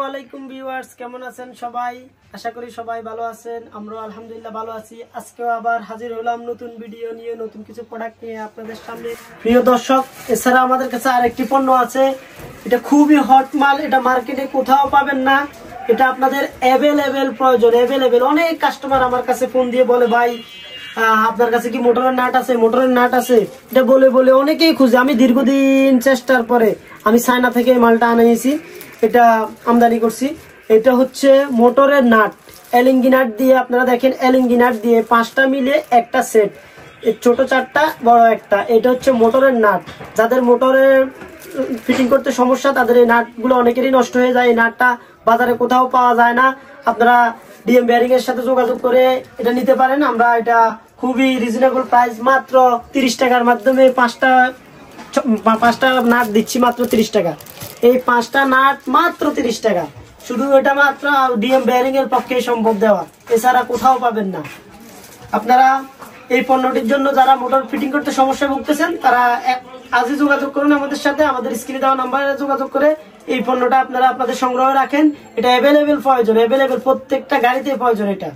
ওয়ালাইকুম ভিউয়ার্স, কেমন আছেন সবাই? আশা করি সবাই ভালো আছেন। আমরা আলহামদুলিল্লাহ ভালো আছি। আজকেও আবার হাজির হলাম নতুন ভিডিও নিয়ে, নতুন কিছু প্রোডাক্ট নিয়ে আপনাদের সামনে। প্রিয় দর্শক, এছাড়া আমাদের কাছে আরেকটি পণ্য আছে। এটা খুবই হট মাল, এটা মার্কেটে কোথাও পাবেন না। এটা আপনাদের অ্যাভেলেবেল প্রয়োজন, অ্যাভেলেবেল। অনেক কাস্টমার আমার কাছে ফোন দিয়ে বলে, ভাই আপনার কাছে কি মোটরের নাট আছে, মোটরের নাট আছে। এটা বলে বলে অনেকেই খুঁজে। আমি দীর্ঘদিন চেষ্টার পরে আমি চায়না থেকে এই মালটা আনিয়েছি, এটা আমদানি করছি। এটা হচ্ছে মোটরের নাট, এলিঙ্গি নাট দিয়ে। আপনারা দেখেন, এলিঙ্গি নাট দিয়ে 5টা মিলে একটা সেট, ছোট 4টা বড় একটা। এটা হচ্ছে মোটরের নাট। যাদের মোটরের ফিটিং করতে সমস্যা, তাদের এই নাটগুলো অনেকেরই নষ্ট হয়ে যায়। এই নাটটা বাজারে কোথাও পাওয়া যায় না। আপনারা ডিএম বেয়ারিং এর সাথে যোগাযোগ করে এটা নিতে পারেন। আমরা এটা খুবই রিজনেবল প্রাইস, মাত্র 30 টাকার মাধ্যমে 5টা নাট দিচ্ছি মাত্র 30 টাকা। এই 5টা নাট মাত্র 30 টাকা। শুধু এটা মাত্র ডিএম বেয়ারিং এর পক্ষে সম্ভব দেওয়া, এছাড়া কোথাও পাবেন না। আপনারা এই পণ্যটির জন্য যারা মোটর ফিটিং করতে সমস্যায় ভুগতেছেন, তারা আজই যোগাযোগ করুন আমাদের সাথে। আমাদের স্ক্রিনে দেওয়া নাম্বারে যোগাযোগ করে এই পণ্যটা আপনারা আপনাদের সংগ্রহে রাখেন। এটা অ্যাভেলেবেল প্রয়োজন, অ্যাভেলেবেল, প্রত্যেকটা গাড়িতে প্রয়োজন এটা।